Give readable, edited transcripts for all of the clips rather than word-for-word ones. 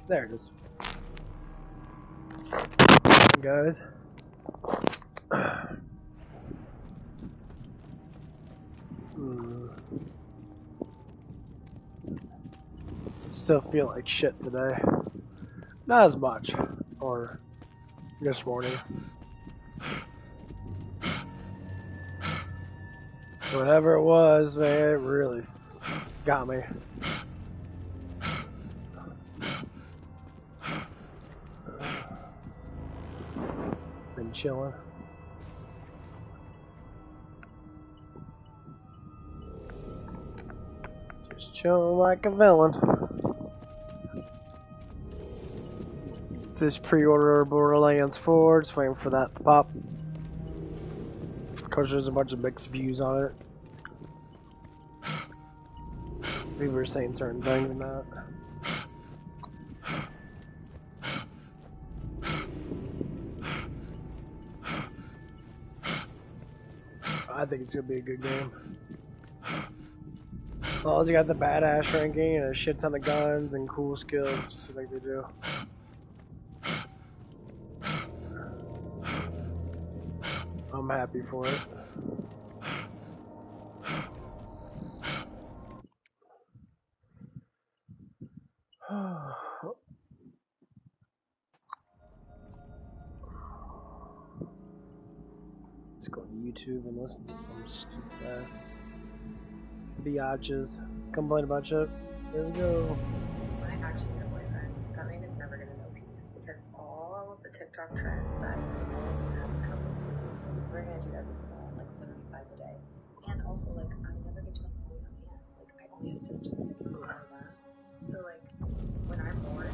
There it is. Guys. Still feel like shit today. Not as much. Or this morning. Whatever it was, man, it really got me. Been chilling. Just chilling like a villain. This pre-order Borderlands 4, just waiting for that to pop. Because there's a bunch of mixed views on it. People are saying certain things and that. I think it's gonna be a good game. As long as you got the badass ranking and a shit ton of guns and cool skills, just like they do. I'm happy for it. Let's go to YouTube and listen to some stupid ass biatches complain about shit. There we go. When I actually get a boyfriend, that man is never gonna know peace because all of the TikTok trends that we're gonna do every single one, like literally 5 a day. And also, like, I never get to annoy a man. Like, I only have sisters that can do all that. So, like, when I'm bored,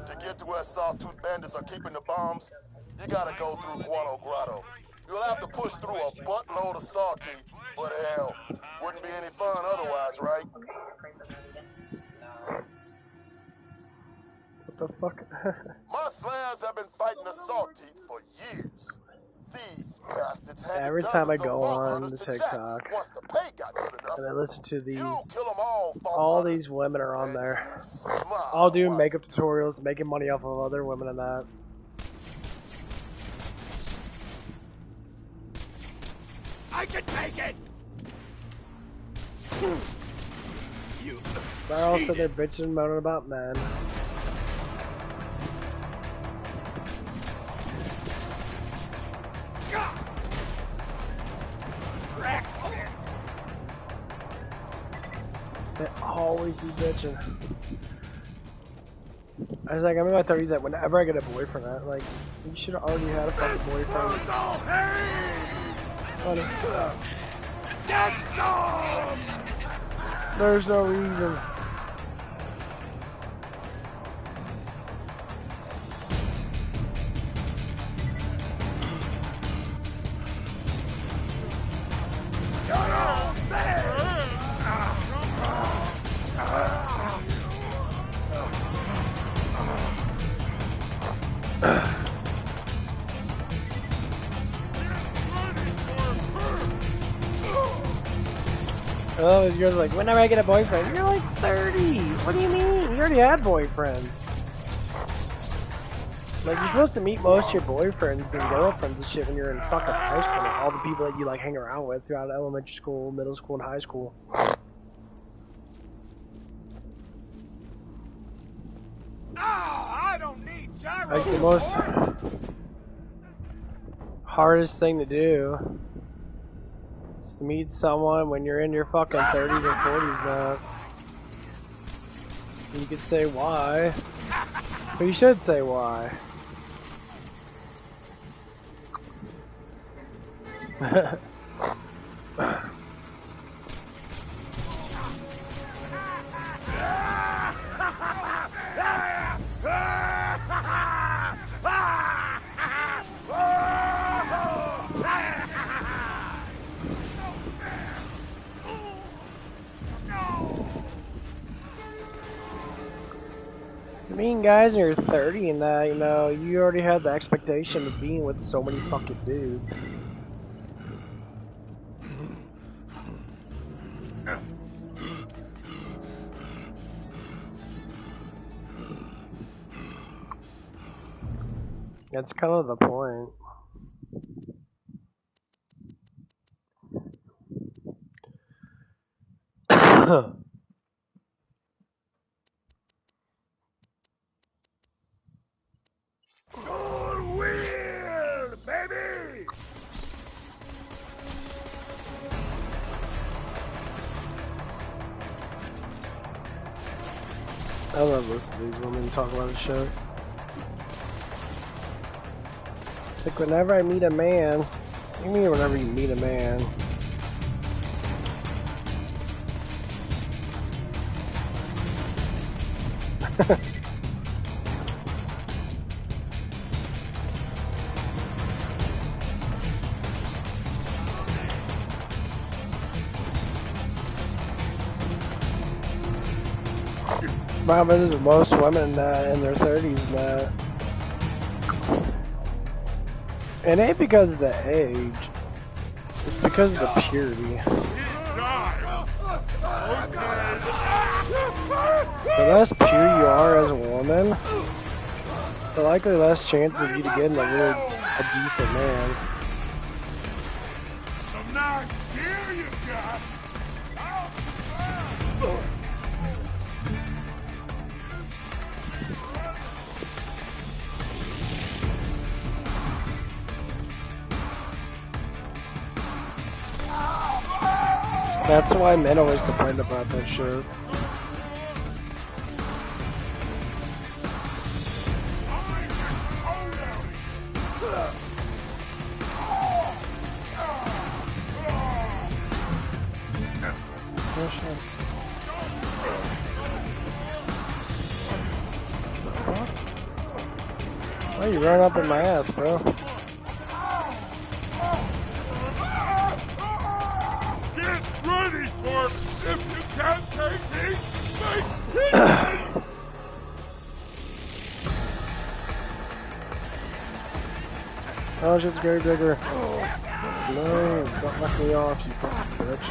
to get to where Sawtooth bandits are keeping the bombs, you gotta go through Guano Grotto. You'll have to push through a buttload of sawteeth, but hell, wouldn't be any fun otherwise, right? okay, I pray for that again. No. What the fuck? My slayers have been fighting the sawteeth for years. These bastards had Every time I dozens of go vault on hunters the to check TikTok once the pay got good enough. and I listen to these, You kill them all all these women are on there, all doing makeup tutorials, making money off of other women and that. I can take it. You. They're all sitting there bitching and moaning about men. They always be bitching. I was like, I'm in my 30s. That whenever I get a boyfriend, like, you should have already had a fucking boyfriend. Honey. Get some! There's no reason. Oh, these girls are like, whenever I get a boyfriend, you're like 30. What do you mean? You already had boyfriends. Like, you're supposed to meet most of your boyfriends and girlfriends and shit when you're in fucking high school. All the people that you like hang around with throughout elementary school, middle school, and high school. I don't need gyro. Like the most hardest thing to do is to meet someone when you're in your fucking 30s and 40s now. And you could say why, but you should say why. I mean, guys, you're 30 and that, you know, you already had the expectation of being with so many fucking dudes. That's kind of the point. Full wheel, baby! I love listening to these women talk about this shit. It's like whenever I meet a man, what do you mean whenever you meet a man? Wow, this is most women in their 30s that. It ain't because of the age. It's because of the purity. The less pure you are as a woman, the likely less chance of you to get in a decent man. Some nice gear you got. That's why men always complain about that shit. Oh shit. Why you run up in my ass, bro? Get ready for it. If you can't take me, make it. Oh, shit's very bigger. No, don't knock me off, you fucking bitch.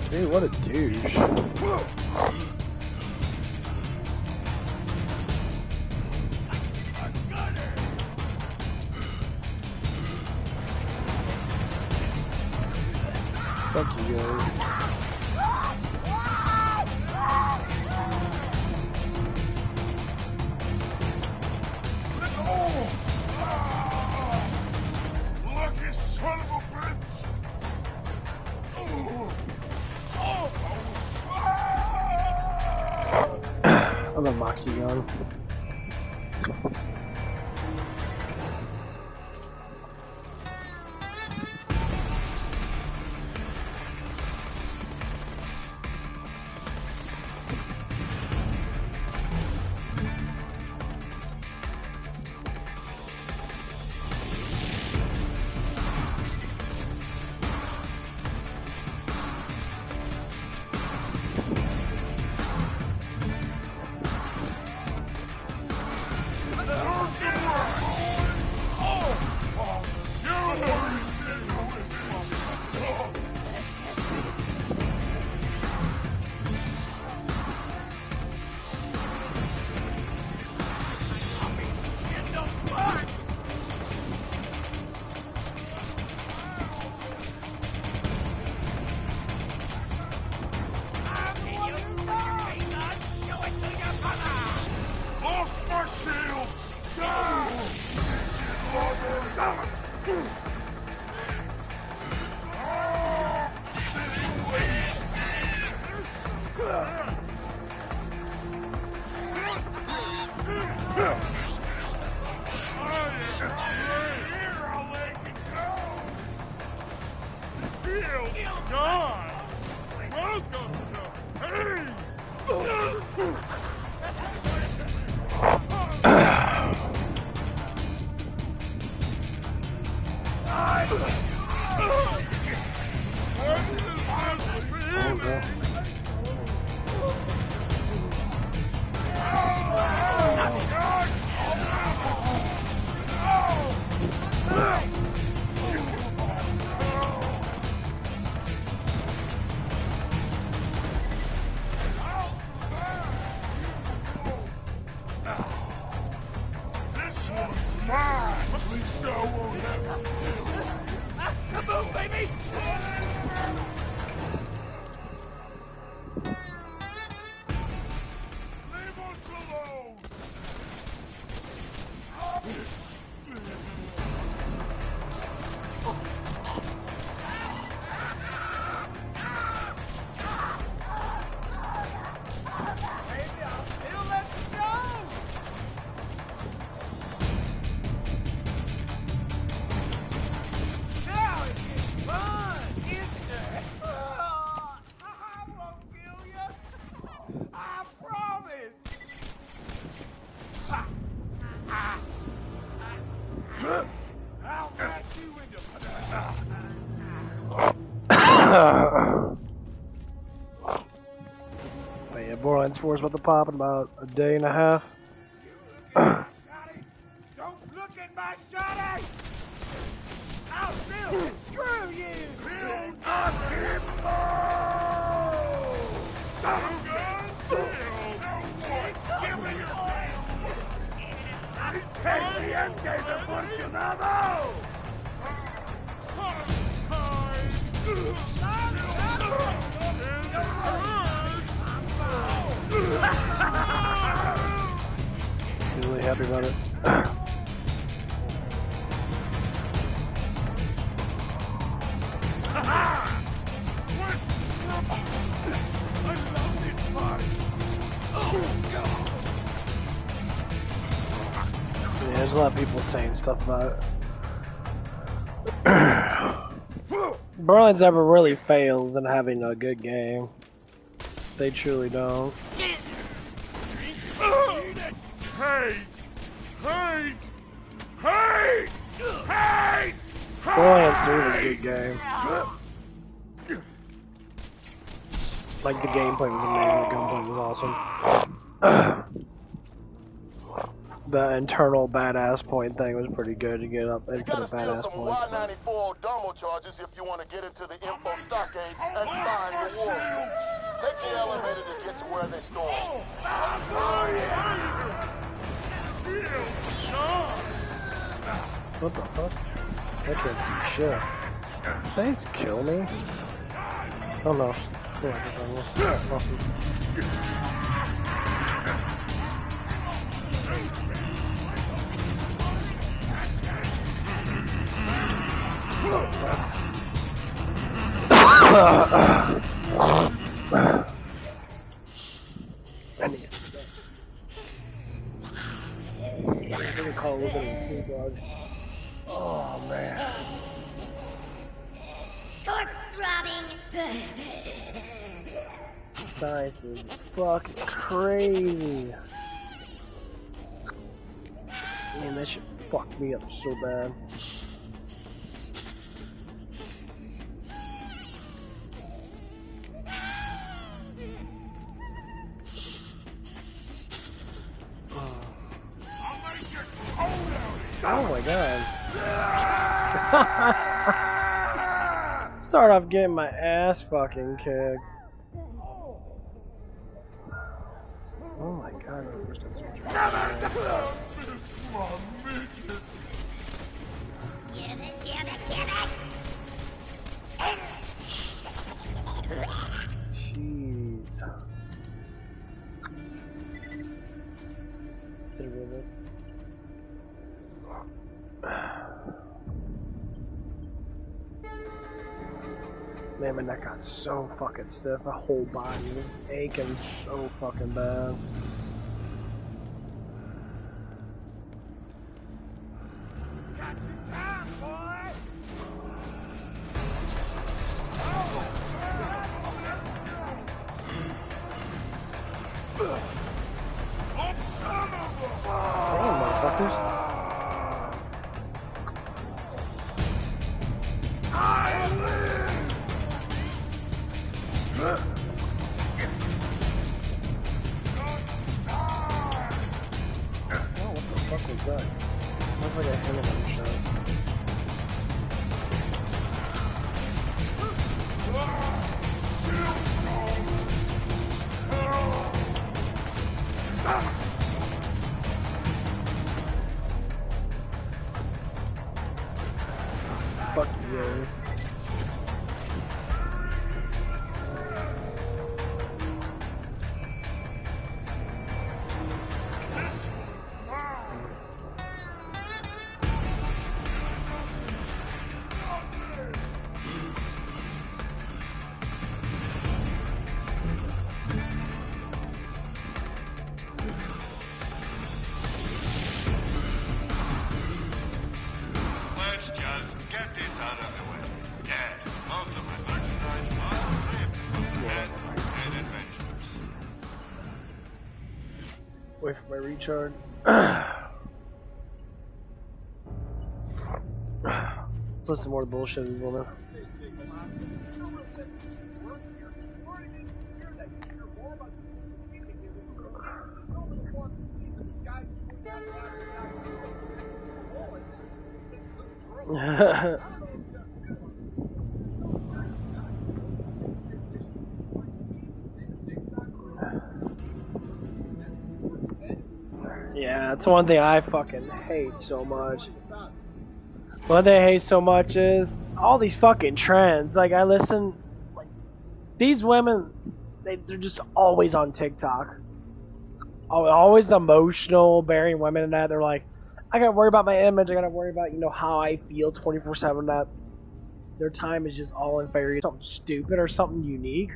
Dude, what a douche. Fuck you guys. Lucky son of a bitch! I'm a Moxie gun. Lost my shields! Shield gone! Welcome to pain! Oh, bro. But yeah, Borderlands 4 is about to pop in about a day and a half. Don't look at my shotty! I'll build it! Screw you! Build akimbo! ¡Presidente desafortunado! He's really happy about it. Yeah, there's a lot of people saying stuff about it. Borderlands never really fails in having a good game. They truly don't. Hate! Hate! Hate! Hate! Borderlands 3 was a good game. Like, the gameplay was amazing, the gunplay was awesome. The internal badass point thing was pretty good to get up You into the gotta steal badass some point. Y94 Domo charges if you want to get into the info stockade and find your warrior. Take the elevator to get to where they store them. What the fuck? That did some shit. Did they just kill me? Oh no. Oh, I guess I will. I need to get I'm gonna call a little bit of food dog. Oh man. Corpse throbbing. This is fucking crazy. Man, that shit fucked me up so bad. Oh my god. Start off getting my ass fucking kicked. Oh my god, I wish that's what Get it, get it, get it! Jeez. Is it a real bit? Man, my neck got so fucking stiff. My whole body was aching so fucking bad. Damn, motherfuckers. Oh, what the fuck was that? Looks like a hand shot. Fuck you guys. Let's just get this out of the way. Yes, most of my merchandise are trips and adventures. Wait for my recharge. Let's listen to more bullshit as well now. Yeah, it's one thing I fucking hate so much. One thing I hate so much is all these fucking trends. Like, I listen, like, these women, they're just always on TikTok. Always emotional, bearing women and that. They're like, I gotta worry about my image, I gotta worry about, you know, how I feel 24/7. That their time is just all in favor of something stupid or something unique.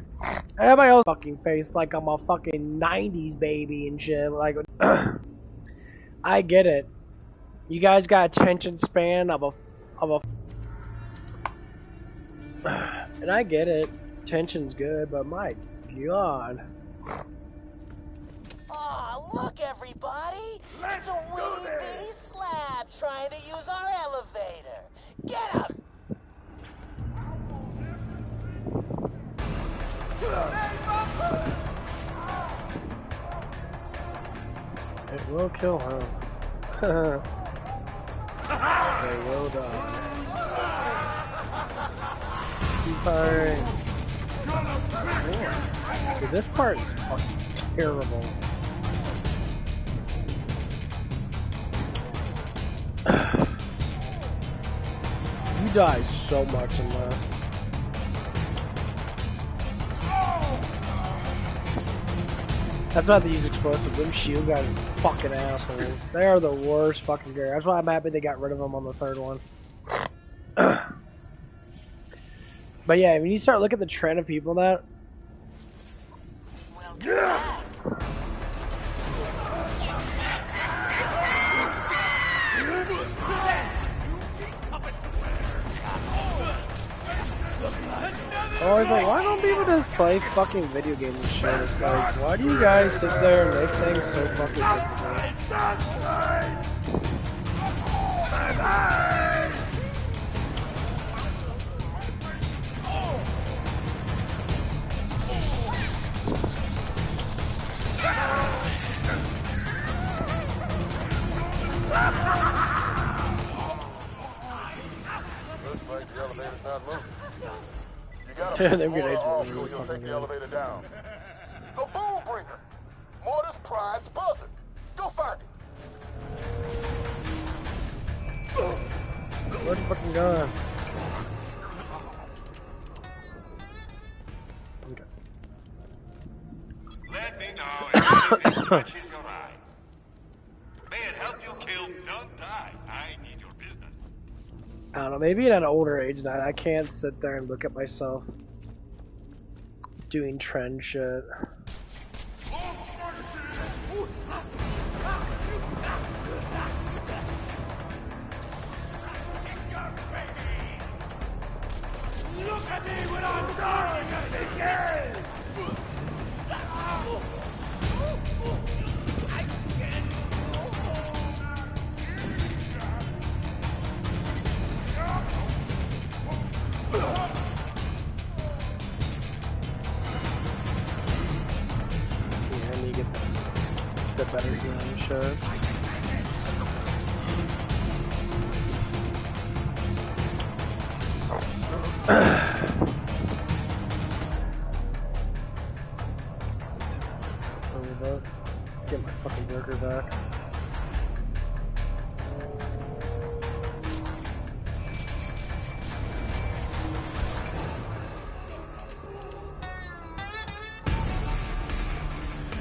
Everybody else fucking face like I'm a fucking 90s baby and shit. Like, I get it. You guys got attention span of a and I get it. Attention's good, but my god. Aw, look everybody! It's a witty bitty slab trying to use our elevator. Get him! It will kill him. They will die. Keep firing. Dude, this part is fucking terrible. You die so much in this. That's why they use explosive. Them shield guys are fucking assholes. They are the worst fucking gear. That's why I'm happy they got rid of them on the third one. But yeah, when you start looking at the trend of people that... Oh, I was like, why don't people just play fucking video games and shit? It's like, why do you guys sit there and make things so fucking difficult? Looks like the elevator's not moving. You gotta push Mortar off so he'll take the elevator down. The boom bringer! Mortar's prized buzzer. Go find it. Where's the fucking gun? Okay. Let me know if anything catches your eye. May it help you kill Don't Die. I need your business. I don't know, maybe at an older age now, I can't sit there and look at myself doing trend shit. Look at me when I'm done, bitches! Yeah, I need to get the better healing shit. Get my fucking Zerker back.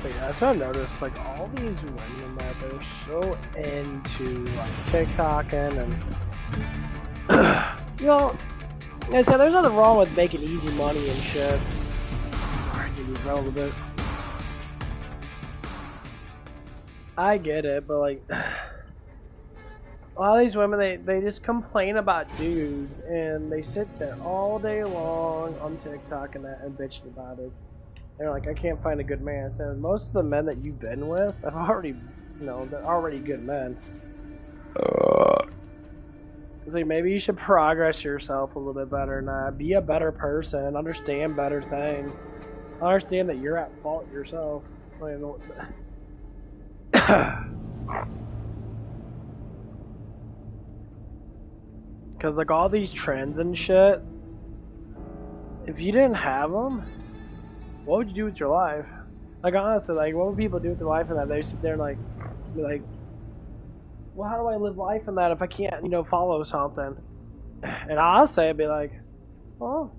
But yeah, that's what I noticed. Like, all these women that they're so into like TikToking and you know, like I said, there's nothing wrong with making easy money and shit. Sorry, I need to move around a little bit. I get it, but like, a lot of these women, they just complain about dudes, and they sit there all day long on TikTok and that and bitching about it. They're like, I can't find a good man. So most of the men that you've been with have already, you know, they're already good men. It's like maybe you should progress yourself a little bit better now. Be a better person. Understand better things. Understand that you're at fault yourself. Because like all these trends and shit, if you didn't have them, what would you do with your life? Like honestly, like what would people do with their life in that? They sit there and like, be like, well, how do I live life in that if I can't, follow something? And I'll say, I'd be like, well,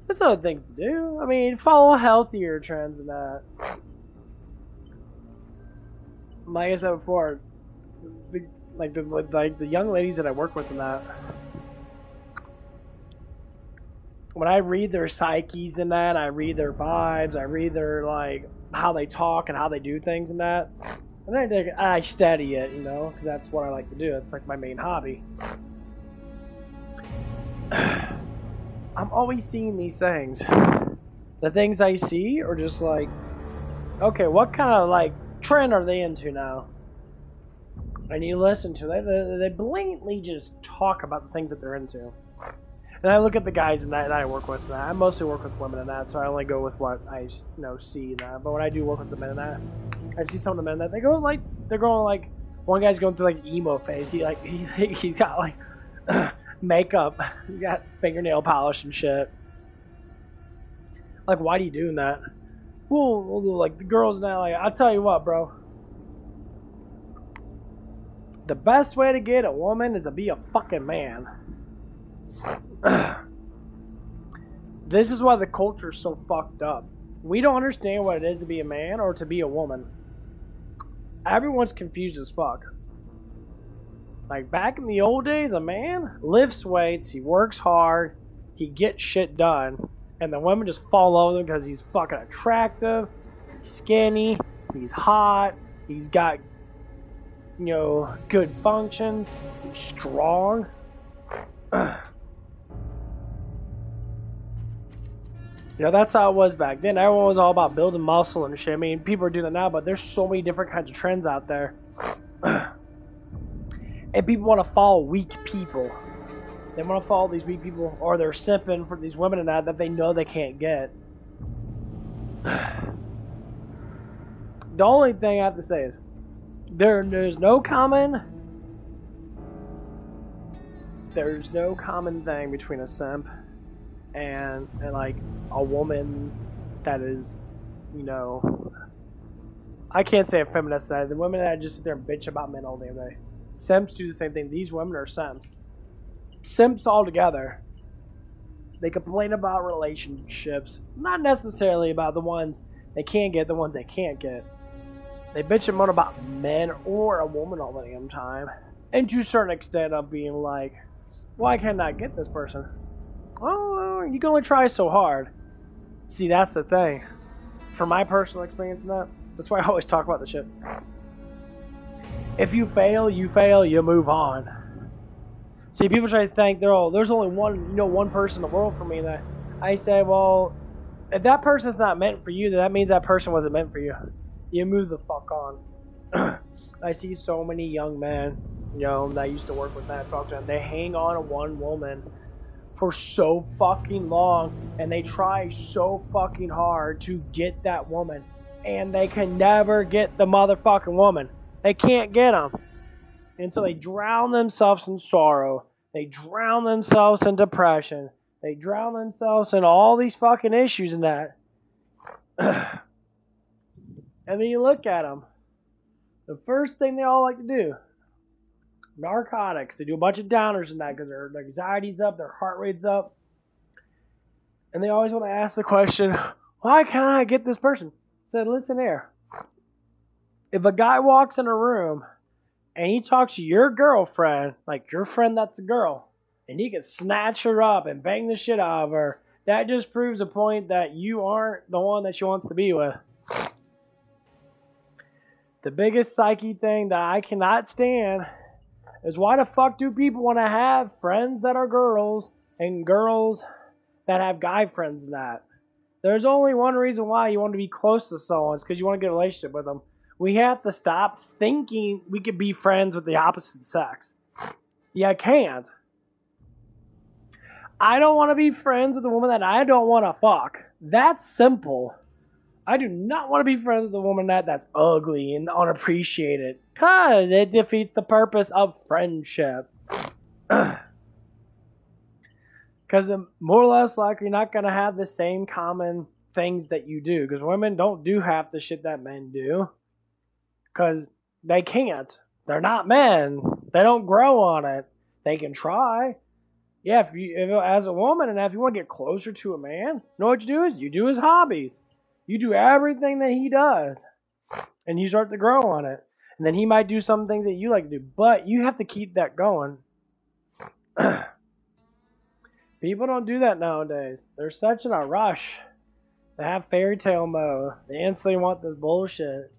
there's other things to do. I mean, follow healthier trends and that. Like I said before, the young ladies that I work with in that, when I read their psyches in that, I read their vibes, I read their like how they talk and how they do things in that, and then I study it, because that's what I like to do. It's like my main hobby. I'm always seeing these things. The things I see are just like, okay, what kind of like trend are they into now? And you listen to them, they blatantly just talk about the things that they're into. And I look at the guys that I work with. I mostly work with women in that, so I only go with what I see in that. But when I do work with the men in that, I see some of the men that they're going like one guy's going through like emo phase. He got like makeup, he got fingernail polish and shit. Like, why are you doing that? Well, like the girls now, like I'll tell you what, bro. The best way to get a woman is to be a fucking man. This is why the culture's so fucked up. We don't understand what it is to be a man or to be a woman. Everyone's confused as fuck. Like back in the old days, a man lifts weights, he works hard, he gets shit done, and the women just fall over him because he's fucking attractive, he's skinny, he's hot, he's got, good functions, he's strong. That's how it was back then. Everyone was all about building muscle and shit. I mean, people are doing it now, but there's so many different kinds of trends out there. And people want to follow weak people. They want to follow these weak people, or they're simping for these women and that they know they can't get. The only thing I have to say is, there's no common thing between a simp and like a woman that is, I can't say a feminist side. The women that just sit there and bitch about men all damn day. Simps do the same thing. These women are simps. Simps altogether. They complain about relationships, not necessarily about the ones they can get, the ones they can't get. They bitch and moan about men or a woman all the damn time. And to a certain extent of being like, why can't I get this person? Oh, you can only try so hard. See, that's the thing. From my personal experience in that's why I always talk about the shit. If you fail, you move on. See, people try to think there's only one person in the world for me. That I say, well, if that person's not meant for you, then that means that person wasn't meant for you. You move the fuck on. I see so many young men, that I used to work with that talk to them. They hang on to one woman for so fucking long, and they try so fucking hard to get that woman, and they can never get the motherfucking woman. They can't get them. And so they drown themselves in sorrow. They drown themselves in depression. They drown themselves in all these fucking issues and that. And then you look at them. The first thing they all like to do, narcotics. They do a bunch of downers in that because their anxiety's up, their heart rate's up. And they always want to ask the question, why can't I get this person? I said, listen here. If a guy walks in a room and he talks to your girlfriend, like your friend that's a girl, and he can snatch her up and bang the shit out of her, that just proves a point that you aren't the one that she wants to be with. The biggest psyche thing that I cannot stand is why the fuck do people want to have friends that are girls and girls that have guy friends and that? There's only one reason why you want to be close to someone. It's because you want to get a relationship with them. We have to stop thinking we could be friends with the opposite sex. You can't. I don't want to be friends with a woman that I don't want to fuck. That's simple. I do not want to be friends with a woman that's ugly and unappreciated. Because it defeats the purpose of friendship. Because more or less like you're not going to have the same common things that you do. Because women don't do half the shit that men do. Because they can't. They're not men. They don't grow on it. They can try. Yeah, if as a woman, and if you want to get closer to a man, you know what you do is you do his hobbies. You do everything that he does. And you start to grow on it. And then he might do some things that you like to do. But you have to keep that going. People don't do that nowadays. They're such in a rush. They have fairy tale mode. They instantly want this bullshit.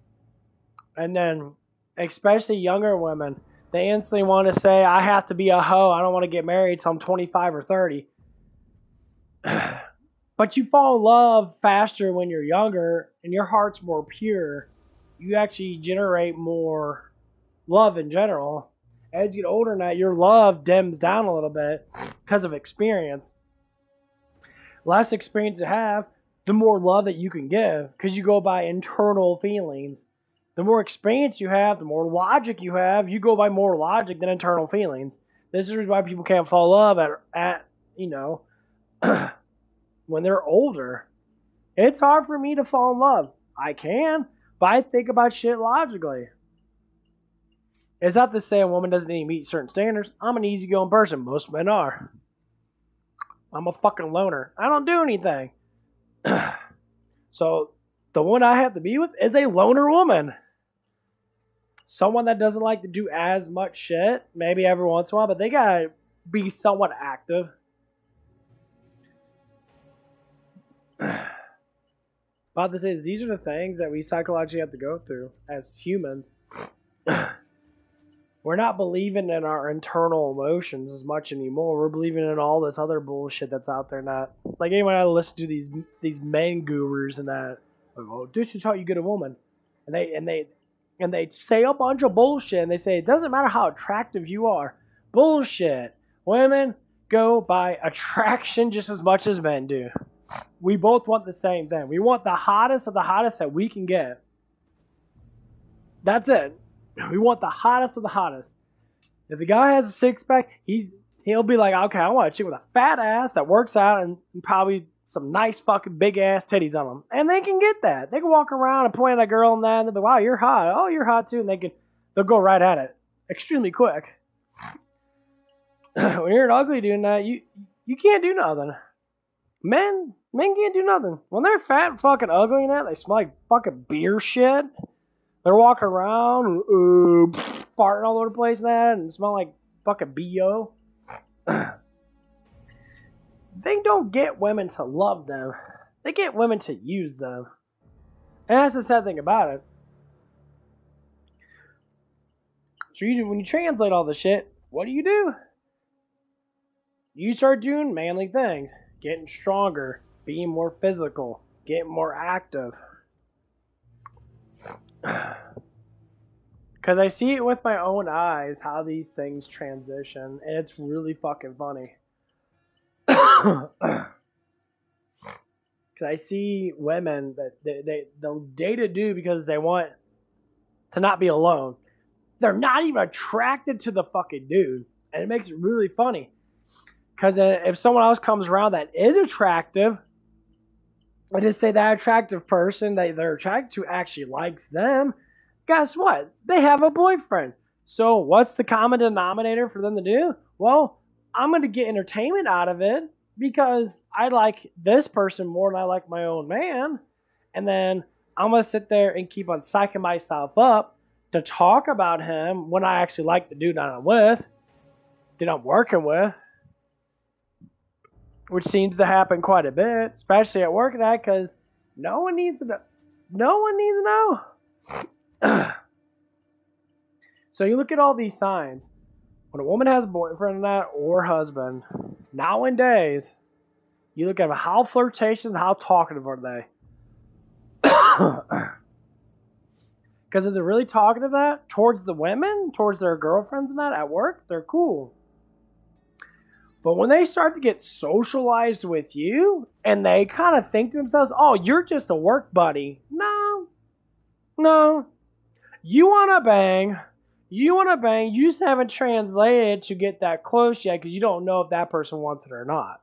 And then, especially younger women, they instantly want to say, I have to be a hoe. I don't want to get married till I'm 25 or 30. But you fall in love faster when you're younger and your heart's more pure. You actually generate more love in general. As you get older now, your love dims down a little bit because of experience. Less experience you have, the more love that you can give because you go by internal feelings. The more experience you have, the more logic you have, you go by more logic than internal feelings. This is why people can't fall in love at when they're older. It's hard for me to fall in love. I can, but I think about shit logically. It's not to say a woman doesn't need to meet certain standards. I'm an easygoing person. Most men are. I'm a fucking loner. I don't do anything. So, the one I have to be with is a loner woman. Someone that doesn't like to do as much shit, maybe every once in a while, but they gotta be somewhat active. About to say is these are the things that we psychologically have to go through as humans. We're not believing in our internal emotions as much anymore. We're believing in all this other bullshit that's out there. Not like anyone I listen to these men gurus and that. Like, oh, this is how you get a woman, and they say a bunch of bullshit. And they say it doesn't matter how attractive you are. Bullshit. Women go by attraction just as much as men do. We both want the same thing. We want the hottest of the hottest that we can get. That's it. We want the hottest of the hottest. If the guy has a six-pack, he'll be like, okay, I want a chick with a fat ass that works out and probably some nice fucking big-ass titties on them. And they can get that. They can walk around and point at a girl and that, and they'll be, wow, you're hot. Oh, you're hot too. And they'll go right at it extremely quick. When you're an ugly dude, that you can't do nothing. Men can't do nothing. When they're fat and fucking ugly and that, they smell like fucking beer shit. They're walking around, farting all over the place and that, and smell like fucking B.O. They don't get women to love them. They get women to use them. And that's the sad thing about it. So when you translate all the shit, what do? You start doing manly things. Getting stronger. Being more physical. Getting more active. Because I see it with my own eyes how these things transition, and it's really fucking funny. Because I see women that they'll date a dude because they want to not be alone. They're not even attracted to the fucking dude, and it makes it really funny. Because if someone else comes around that is attractive, I just say that attractive person that they're attracted to actually likes them. Guess what? They have a boyfriend. So what's the common denominator for them to do? Well, I'm going to get entertainment out of it because I like this person more than I like my own man. And then I'm going to sit there and keep on psyching myself up to talk about him when I actually like the dude that I'm with, that I'm working with. Which seems to happen quite a bit, especially at work, that because no one needs to know. So you look at all these signs. When a woman has a boyfriend and that, or husband, nowadays, you look at them, how flirtatious and how talkative are they? Because if they're really talkative that towards the women, towards their girlfriends and that at work, they're cool. But when they start to get socialized with you, and they kind of think to themselves, oh, you're just a work buddy. No. You want to bang. You just haven't translated to get that close yet because you don't know if that person wants it or not.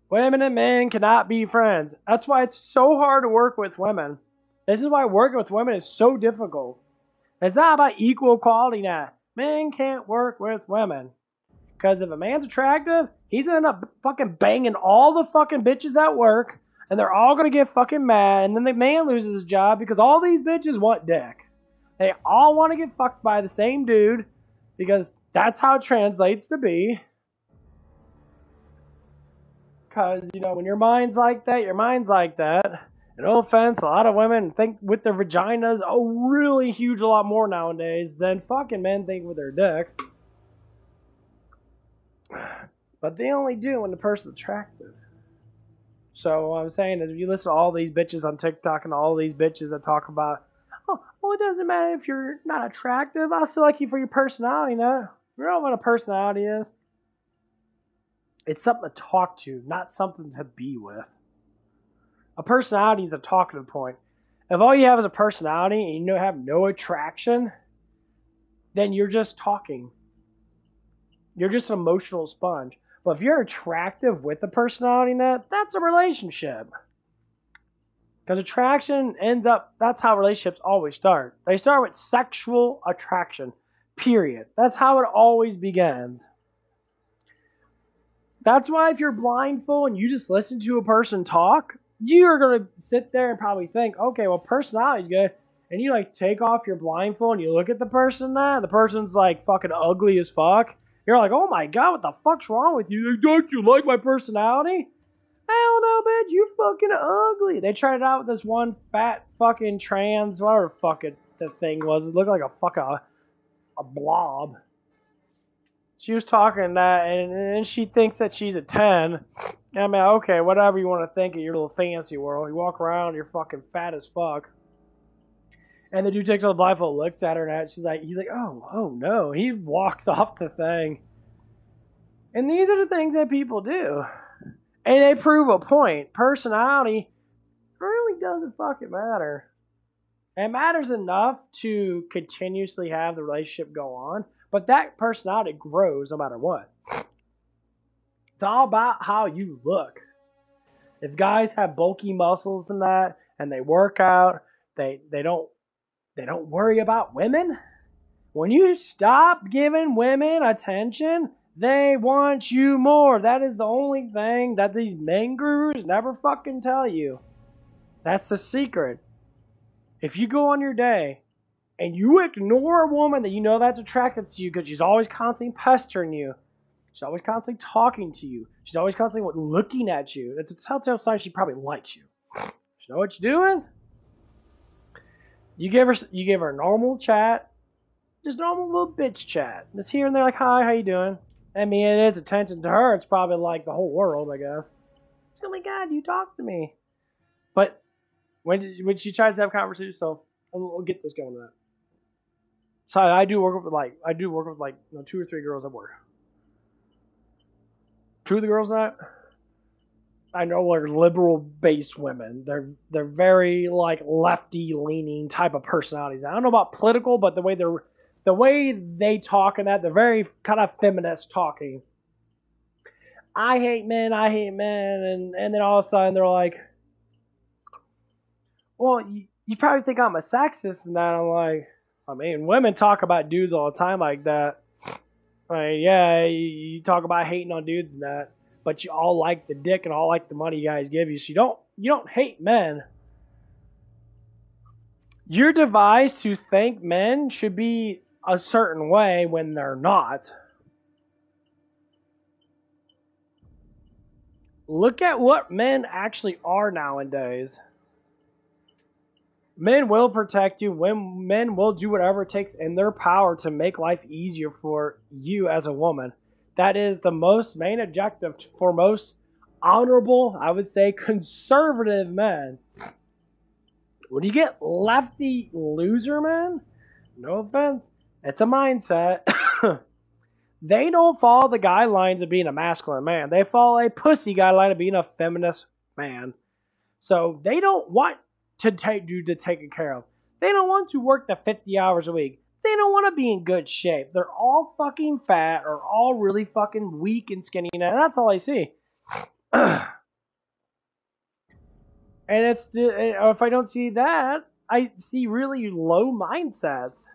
Women and men cannot be friends. That's why it's so hard to work with women. This is why working with women is so difficult. It's not about equal equality now. Men can't work with women. Because if a man's attractive, he's going to end up fucking banging all the fucking bitches at work. And they're all going to get fucking mad. And then the man loses his job because all these bitches want dick. They all want to get fucked by the same dude. Because that's how it translates to be. Because, you know, when your mind's like that, your mind's like that. And no offense, a lot of women think with their vaginas a really huge a lot more nowadays than fucking men think with their dicks. But they only do when the person's attractive. So what I'm saying is if you listen to all these bitches on TikTok and all these bitches that talk about, oh, well, it doesn't matter if you're not attractive. I still like you for your personality, no? You know what a personality is? It's something to talk to, not something to be with. A personality is a talkative point. If all you have is a personality and you have no attraction, then you're just talking. You're just an emotional sponge. But if you're attractive with a personality net, that's a relationship. Because attraction ends up, that's how relationships always start. They start with sexual attraction, period. That's how it always begins. That's why if you're blindfold and you just listen to a person talk, you're going to sit there and probably think, okay, well, personality's good. And you like take off your blindfold and you look at the person the person's like fucking ugly as fuck. You're like, oh my god, what the fuck's wrong with you? Don't you like my personality? Hell no, bitch, you fucking ugly. They tried it out with this one fat fucking trans, whatever fucking the thing was. It looked like a blob. She was talking that, and she thinks that she's a 10. I mean, okay, whatever you want to think of your little fantasy world. You walk around, you're fucking fat as fuck. And the dude takes off the blindfold, looks at her, and he's like, oh no. He walks off the thing. And these are the things that people do. And they prove a point. Personality really doesn't fucking matter. It matters enough to continuously have the relationship go on. But that personality grows no matter what. It's all about how you look. If guys have bulky muscles and that, and they work out, they don't worry about women. When you stop giving women attention, they want you more. That is the only thing that these men gurus never fucking tell you. That's the secret. If you go on your day and you ignore a woman that you know that's attracted to you because she's always constantly pestering you, she's always constantly talking to you, she's always constantly looking at you, it's a telltale sign she probably likes you. You know what you do is? You give her a normal chat, just normal little bitch chat. Just here and there like, hi, how you doing? I mean, it is attention to her. It's probably like the whole world, I guess. Oh my god, you talk to me. But when she tries to have conversations, so we'll get this going to that. So I do work with like 2 or 3 girls at work. 2 of the girls that I know are liberal-based women. They're very like lefty-leaning type of personalities. I don't know about political, but the way they talk and that, they're very kind of feminist talking. I hate men, and then all of a sudden they're like, well, you probably think I'm a sexist and that. I'm like, I mean, women talk about dudes all the time like that. Like, yeah, you talk about hating on dudes and that, but you all like the dick and all like the money you guys give you, so you don't hate men. You're devised to think men should be a certain way when they're not. Look at what men actually are nowadays. Men will protect you. Men will do whatever it takes in their power to make life easier for you as a woman. That is the main objective for most honorable, I would say, conservative men. When you get lefty loser men, no offense, it's a mindset. They don't follow the guidelines of being a masculine man. They follow a pussy guideline of being a feminist man. So they don't want to take you to take care of. They don't want to work the 50 hours a week. They don't want to be in good shape. They're all fucking fat or all really fucking weak and skinny. And that's all I see. And it's if I don't see that, I see really low mindsets.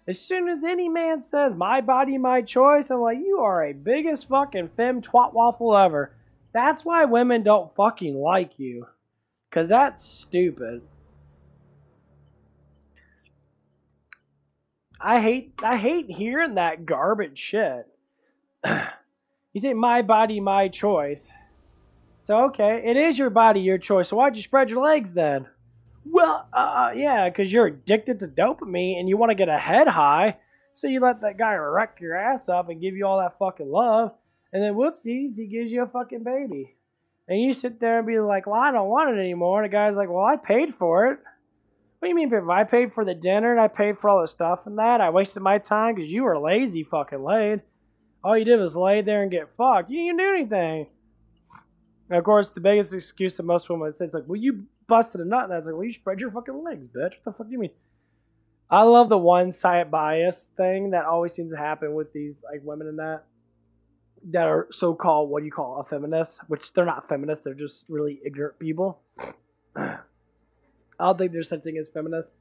As soon as any man says, my body, my choice, I'm like, you are a biggest fucking femme twat waffle ever. That's why women don't fucking like you. Because that's stupid. I hate hearing that garbage shit. You say, my body, my choice. So, okay, it is your body, your choice. So why'd you spread your legs then? Well, yeah, because you're addicted to dopamine and you want to get a head high. So you let that guy wreck your ass up and give you all that fucking love. And then whoopsies, he gives you a fucking baby. And you sit there and be like, well, I don't want it anymore. And the guy's like, well, I paid for it. What do you mean, babe? I paid for the dinner and I paid for all the stuff and that. I wasted my time because you were lazy fucking laid. All you did was lay there and get fucked. You didn't do anything. And of course, the biggest excuse that most women would say is like, well, you busted a nut. And I was like, well, you spread your fucking legs, bitch. What the fuck do you mean? I love the one-sided bias thing that always seems to happen with these like women in that are so-called, what do you call, a feminist, which they're not feminists, they're just really ignorant people. I don't think there's such thing as feminist.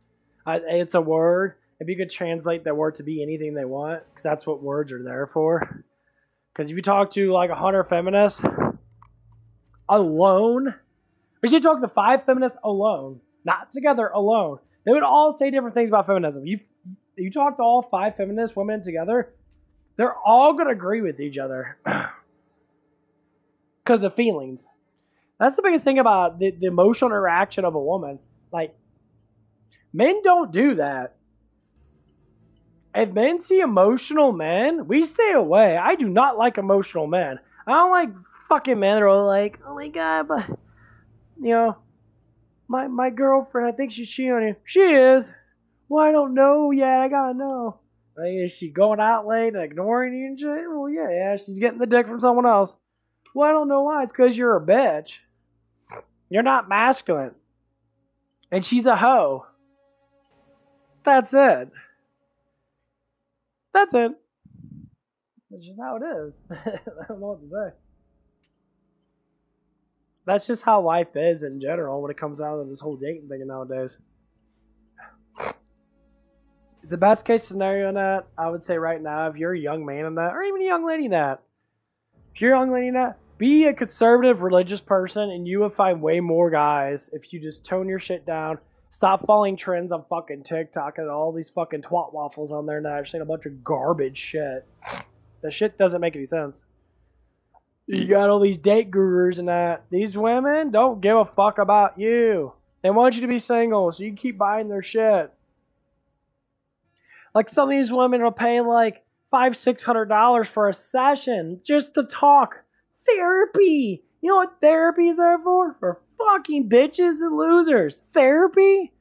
It's a word. If you could translate that word to be anything they want, because that's what words are there for. Because if you talk to like 100 feminists alone, or you talk to 5 feminists alone, not together, alone, they would all say different things about feminism. You talk to all 5 feminist women together, they're all going to agree with each other. Because of feelings. That's the biggest thing about the emotional interaction of a woman. Like, men don't do that. If men see emotional men, we stay away. I do not like emotional men. I don't like fucking men that are like, oh my god, but, you know, my girlfriend, I think she's cheating on you. She is. Well, I don't know yet. I gotta know. Like, is she going out late and ignoring you and shit? Well, yeah, she's getting the dick from someone else. Well, I don't know why. It's because you're a bitch. You're not masculine. And she's a hoe. That's it. That's it. That's just how it is. I don't know what to say. That's just how life is in general when it comes out of this whole dating thing nowadays. The best case scenario in that, I would say right now, if you're a young man in that, or even a young lady in that, if you're a young lady in that, be a conservative religious person and you will find way more guys if you just tone your shit down. Stop following trends on fucking TikTok and all these fucking twat waffles on there and that are saying a bunch of garbage shit. The shit doesn't make any sense. You got all these date gurus and that. These women don't give a fuck about you. They want you to be single so you can keep buying their shit. Like some of these women will pay like $500-$600 for a session just to talk. Therapy. You know what therapy is there for? For fucking bitches and losers. Therapy?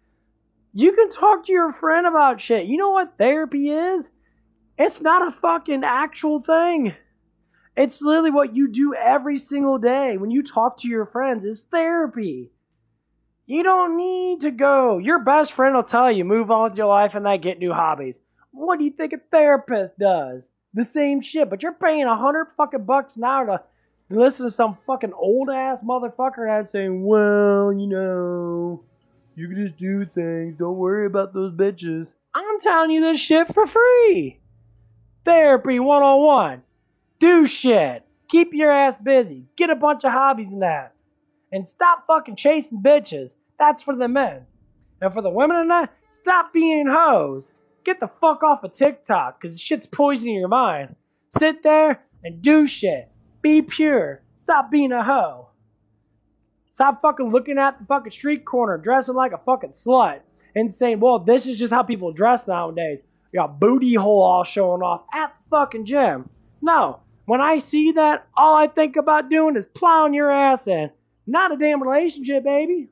You can talk to your friend about shit. You know what therapy is? It's not a fucking actual thing. It's literally what you do every single day when you talk to your friends. It's therapy. You don't need to go. Your best friend will tell you, move on with your life and that, get new hobbies. What do you think a therapist does? The same shit, but you're paying $100 an hour to listen to some fucking old ass motherfucker that's saying, well, you know, you can just do things. Don't worry about those bitches. I'm telling you this shit for free. Therapy 101. Do shit. Keep your ass busy. Get a bunch of hobbies in that. And stop fucking chasing bitches. That's for the men. And for the women in that, stop being hoes. Get the fuck off of TikTok, because shit's poisoning your mind. Sit there and do shit. Be pure. Stop being a hoe. Stop fucking looking at the fucking street corner dressing like a fucking slut and saying, well, this is just how people dress nowadays. You got booty hole all showing off at the fucking gym. No. When I see that, all I think about doing is plowing your ass in. Not a damn relationship, baby.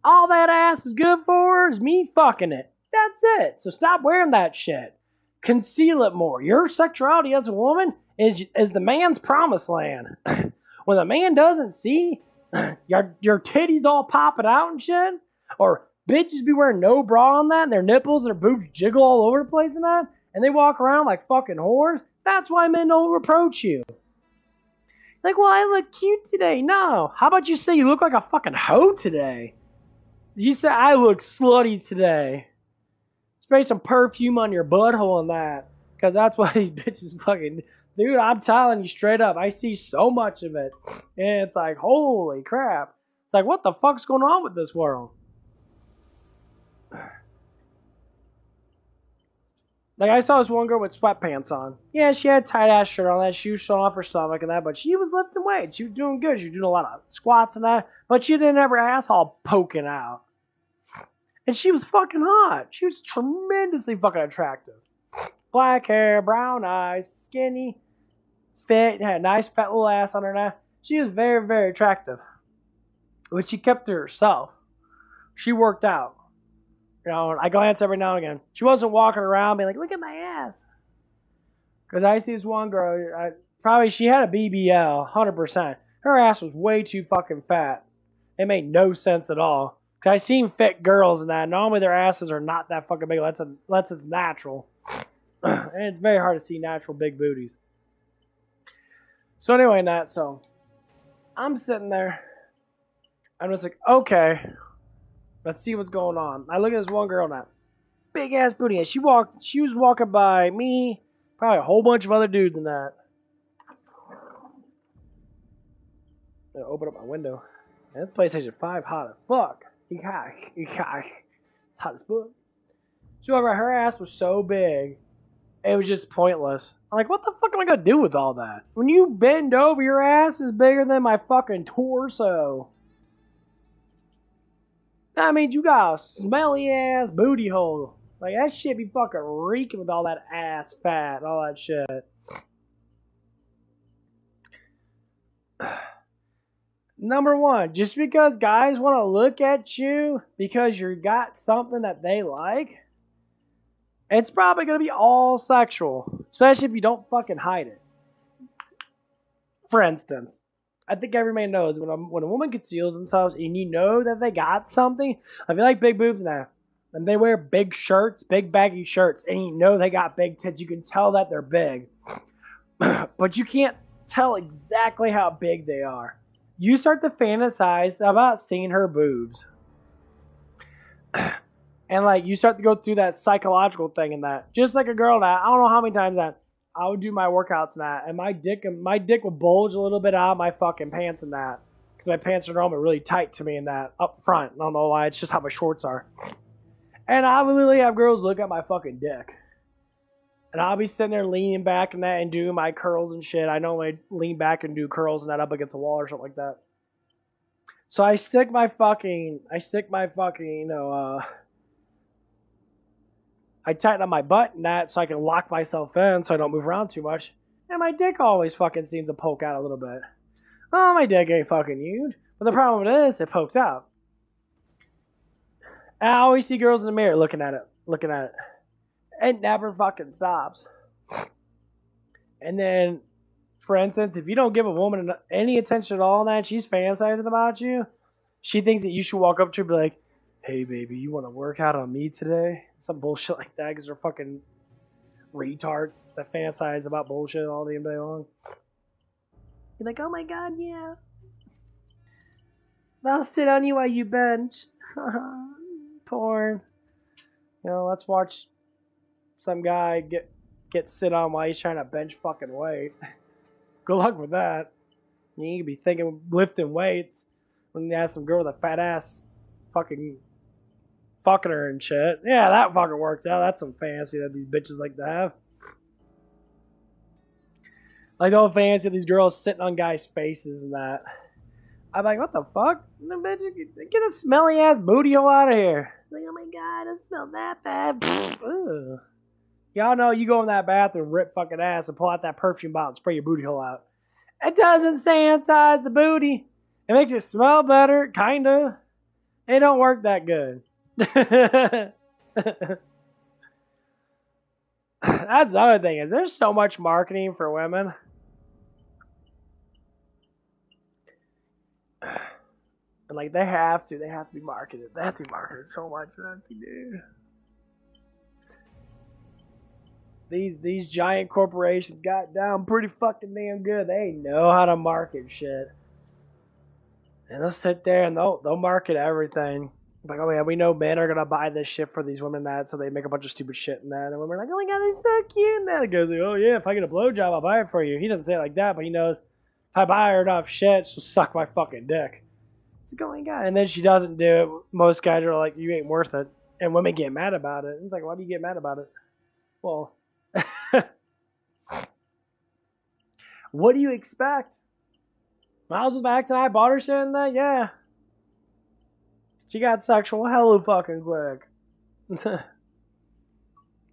All that ass is good for is me fucking it. That's it. So stop wearing that shit. conceal it more. Your sexuality as a woman is the man's promised land. When a man doesn't see your titties all popping out and shit, or bitches be wearing no bra on that, and their nipples and their boobs jiggle all over the place and that, and they walk around like fucking whores, that's why men don't reproach you. Like, well, I look cute today. No. How about you say you look like a fucking hoe today? You say I look slutty today. Spray some perfume on your butthole and that. Because that's why these bitches fucking... Dude, I'm telling you straight up. I see so much of it. And it's like, holy crap. It's like, what the fuck's going on with this world? Like, I saw this one girl with sweatpants on. Yeah, she had a tight-ass shirt on that. She was showing off her stomach and that, but she was lifting weights. She was doing good. She was doing a lot of squats and that, but she didn't have her ass all poking out. And she was fucking hot. She was tremendously fucking attractive. Black hair, brown eyes, skinny, fit, had a nice fat little ass on her now. She was very, very attractive. But she kept to herself. She worked out. You know, I glance every now and again. She wasn't walking around being like, look at my ass. Because I see this one girl, she had a BBL, 100%. Her ass was way too fucking fat. It made no sense at all. Because I seen fit girls and that. Normally their asses are not that fucking big unless it's natural. And it's very hard to see natural big booties. So anyway, I'm sitting there. I'm just like, okay. Let's see what's going on. I look at this one girl now. Big ass booty. And she was walking by me, probably a whole bunch of other dudes in that. I'm gonna open up my window. And this PlayStation 5 hot as fuck. It's hot as fuck. She walked by, her ass was so big, it was just pointless. I'm like, what the fuck am I gonna do with all that? When you bend over, your ass is bigger than my fucking torso. That means you got a smelly ass booty hole. Like, that shit be fucking reeking with all that ass fat and all that shit. Number one, just because guys want to look at you because you got something that they like, it's probably going to be all sexual. Especially if you don't fucking hide it. For instance, I think every man knows when a woman conceals themselves and you know that they got something, I feel like big boobs now, and they wear big shirts, big baggy shirts, and you know they got big tits, you can tell that they're big. But you can't tell exactly how big they are. You start to fantasize about seeing her boobs. And like you start to go through that psychological thing and that. Just like a girl now, I don't know how many times that I would do my workouts and that, and my dick would bulge a little bit out of my fucking pants and that, because my pants are normally really tight to me in that up front. I don't know why. It's just how my shorts are. And I would literally have girls look at my fucking dick, and I'll be sitting there leaning back and that and doing my curls and shit. I normally lean back and do curls and that up against the wall or something like that. So I stick my fucking, I tighten up my butt and that so I can lock myself in so I don't move around too much. And my dick always fucking seems to poke out a little bit. Oh, my dick ain't fucking huge. But the problem is, it pokes out. And I always see girls in the mirror looking at it. It never fucking stops. And then, for instance, if you don't give a woman any attention at all and that, she's fantasizing about you, she thinks that you should walk up to her and be like, hey, baby, you want to work out on me today? Some bullshit like that, because they're fucking retards that fantasize about bullshit all the day long. You're like, oh my god, yeah. I'll sit on you while you bench. Porn. You know, let's watch some guy get sit on while he's trying to bench fucking weight. Good luck with that. You could be thinking lifting weights when you have some girl with a fat ass fucking her and shit. Yeah, that fucking works out. That's some fantasy that these bitches like to have. Like the whole fantasy of these girls sitting on guys' faces and that. I'm like, what the fuck? Bitch, get a smelly ass booty hole out of here. Like, oh my god, it smells that bad. Ugh. Y'all know you go in that bathroom, rip fucking ass, and pull out that perfume bottle and spray your booty hole out. It doesn't sanitize the booty. It makes it smell better, kinda. It don't work that good. That's the other thing, is there's so much marketing for women. And like they have to be marketed. They have to be marketed so much for that thing, dude. These giant corporations got down pretty fucking damn good. They know how to market shit. And they'll sit there and they'll market everything. Like, oh yeah, we know men are gonna buy this shit for these women that, so they make a bunch of stupid shit in that. And women are like, oh my god, they're so cute. And then it goes, like, oh yeah, if I get a blowjob, I'll buy it for you. He doesn't say it like that, but he knows if I buy her enough shit, she'll suck my fucking dick. It's like, oh my god. And then she doesn't do it. Most guys are like, you ain't worth it. And women get mad about it. And it's like, why do you get mad about it? Well, what do you expect? I was with Max and I bought her shit and that, yeah. She got sexual hella fucking quick.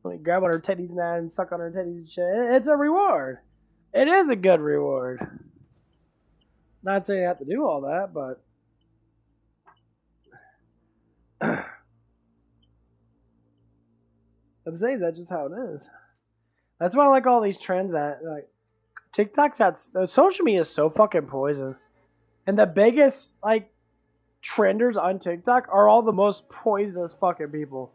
Like grab on her titties and that and suck on her titties and shit. It's a reward. It is a good reward. Not saying you have to do all that, but at the same time, that's just how it is. That's why I like all these trends that like TikTok's social media is so fucking poison. And the biggest like trenders on TikTok are all the most poisonous fucking people.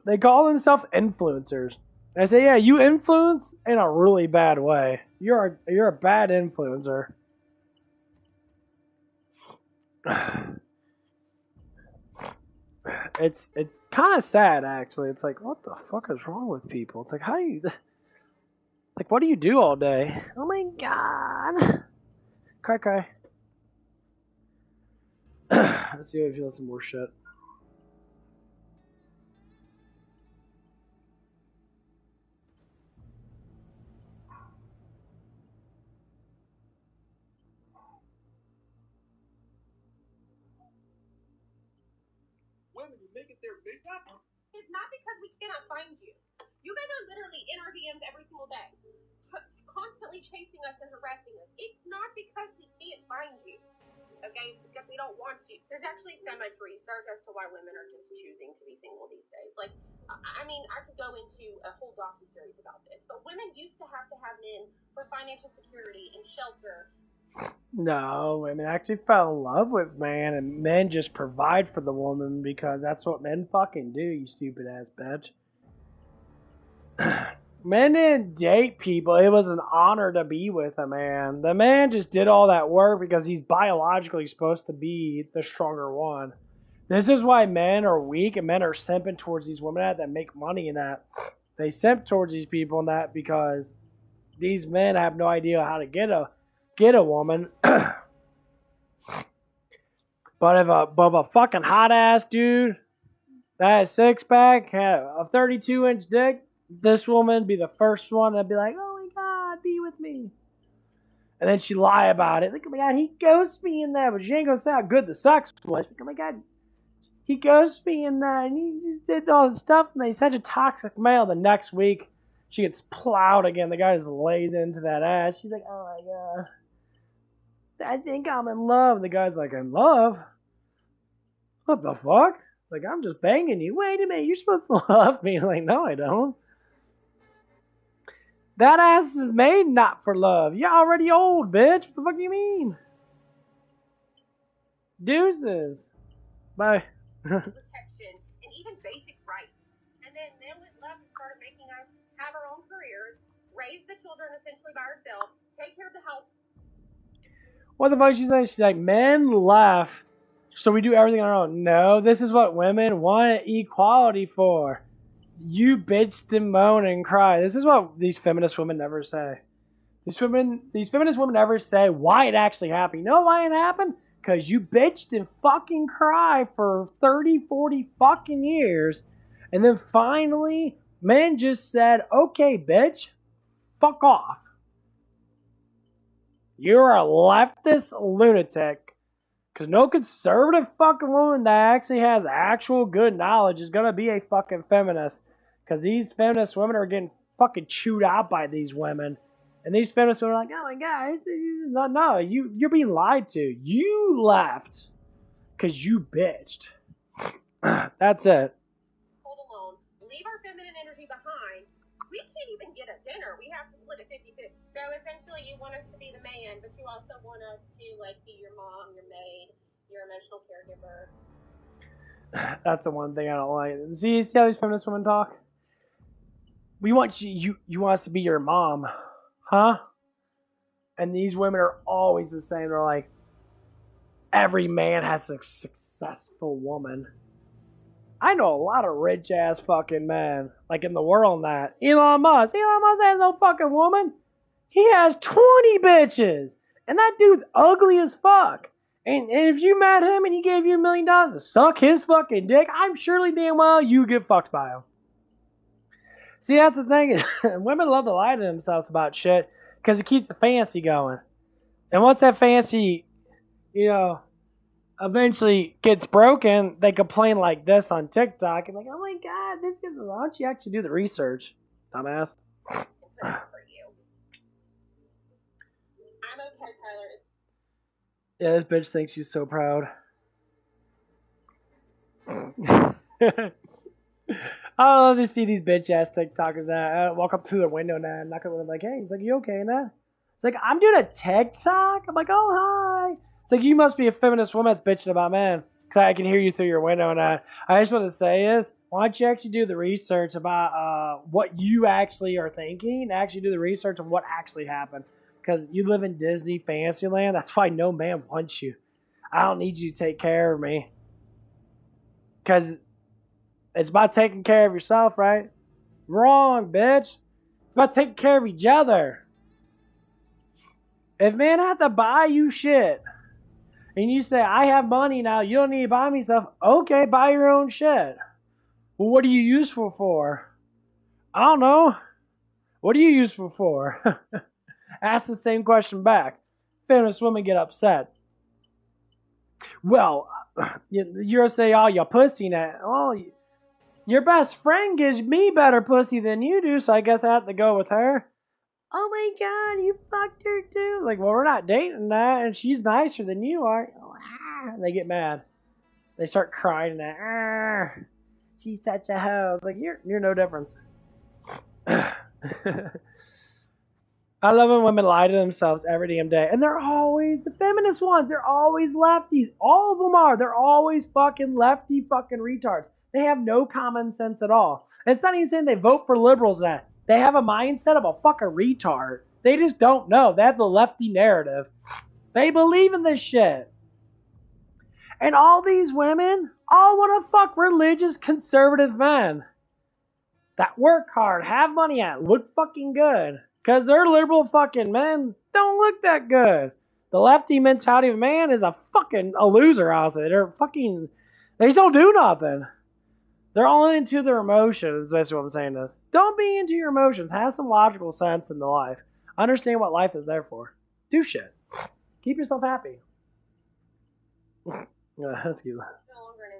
They call themselves influencers. I say, yeah, you influence in a really bad way. You're a bad influencer. It's kind of sad actually. It's like, what the fuck is wrong with people? It's like, how do you like, what do you do all day? Oh my god. Cry. Let's see if I feel some more shit. Women, you make it their makeup? It's not because we cannot find you. You guys are literally in our DMs every single day, constantly chasing us and harassing us. It's not because we can't find you, okay? It's because we don't want you. There's actually so much research as to why women are just choosing to be single these days. Like, I mean, I could go into a whole docuseries about this, but women used to have men for financial security and shelter. No, women actually fell in love with man, and men just provide for the woman because that's what men fucking do, you stupid ass bitch. Men didn't date people. It was an honor to be with a man. The man just did all that work because he's biologically supposed to be the stronger one. This is why men are weak and men are simping towards these women that make money in that. They simp towards these people in that because these men have no idea how to get a woman. But if a fucking hot ass dude that has six pack had a 32-inch dick, this woman be the first one that'd be like, oh my god, be with me. And then she lie about it. Like, oh my god, he ghosted me in that, but she ain't gonna say how good the sex was. Like, oh my god, he ghosted me in that, and he just did all this stuff, and he's such a toxic male. The next week, she gets plowed again. The guy just lays into that ass. She's like, oh my god, I think I'm in love. The guy's like, in love? What the fuck? It's like, I'm just banging you. Wait a minute, you're supposed to love me. Like, no, I don't. That ass is made not for love. You're already old, bitch. What the fuck do you mean? Deuces. Bye. Protection and even basic rights. And then men went left and started making us have our own careers, raise the children essentially by ourselves, take care of the house. What the fuck is she saying? She's like, men left, so we do everything on our own. No, this is what women want equality for. You bitch and moan and cry. This is what these feminist women never say. These feminist women never say why it actually happened. You know why it happened? Because you bitched and fucking cried for 30, 40 fucking years. And then finally, men just said, okay, bitch, fuck off. You're a leftist lunatic. Because no conservative fucking woman that actually has actual good knowledge is going to be a fucking feminist. Because these feminist women are getting fucking chewed out by these women. And these feminists are like, oh my god, no, you're being lied to. You left because you bitched. That's it. Hold alone. Leave our feminine energy behind dinner. We have to split it 50-50. So essentially, you want us to be the man, but you also want us to like be your mom, your maid, your emotional caregiver. That's the one thing I don't like. See how these feminist women talk? We want you want us to be your mom, huh? And these women are always the same. They're like, every man has a successful woman. I know a lot of rich ass fucking men, like in the world. That Elon Musk has no fucking woman. He has 20 bitches, and that dude's ugly as fuck. And if you met him and he gave you $1 million to suck his fucking dick, I'm surely damn well you get fucked by him. See, that's the thing. Women love to lie to themselves about shit because it keeps the fantasy going. And once that fantasy, eventually gets broken, they complain like this on TikTok and like, oh my god, this is. Why don't you actually do the research, dumbass? For you. I'm okay, Tyler. Yeah, this bitch thinks she's so proud. I love to see these bitch ass TikTokers that walk up to the window now and knock on the window like, hey, he's like, you okay now? It's like, I'm doing a TikTok? I'm like, oh, hi. It's like, you must be a feminist woman that's bitching about men. Because I can hear you through your window. And I just want to say is, why don't you actually do the research about what you actually are thinking? Actually do the research on what actually happened. Because you live in Disney Fantasyland. That's why no man wants you. I don't need you to take care of me. Because it's about taking care of yourself, right? Wrong, bitch. It's about taking care of each other. If men have to buy you shit, and you say, I have money now, you don't need to buy me stuff, okay, buy your own shit. Well, what are you useful for? I don't know. What are you useful for? Ask the same question back. Feminist women get upset. Well, you're say, oh, you pussy now. Oh, your best friend gives me better pussy than you do, so I guess I have to go with her. Oh my god, you fucked her too. Like, well, we're not dating that, and she's nicer than you are. They get mad. They start crying that, she's such a hoe. Like, you're no difference. I love when women lie to themselves every damn day. And they're always the feminist ones. They're always lefties. All of them are. They're always fucking lefty fucking retards. They have no common sense at all. And it's not even saying they vote for liberals that. They have a mindset of a fucking retard. They just don't know. They have the lefty narrative. They believe in this shit. And all these women all want to fuck religious conservative men that work hard, have money at, look fucking good. Because their liberal fucking men don't look that good. The lefty mentality of man is a loser, I'll say. They just don't do nothing. They're all into their emotions, basically what I'm saying is. Don't be into your emotions. Have some logical sense in the life. Understand what life is there for. Do shit. Keep yourself happy. That's cute.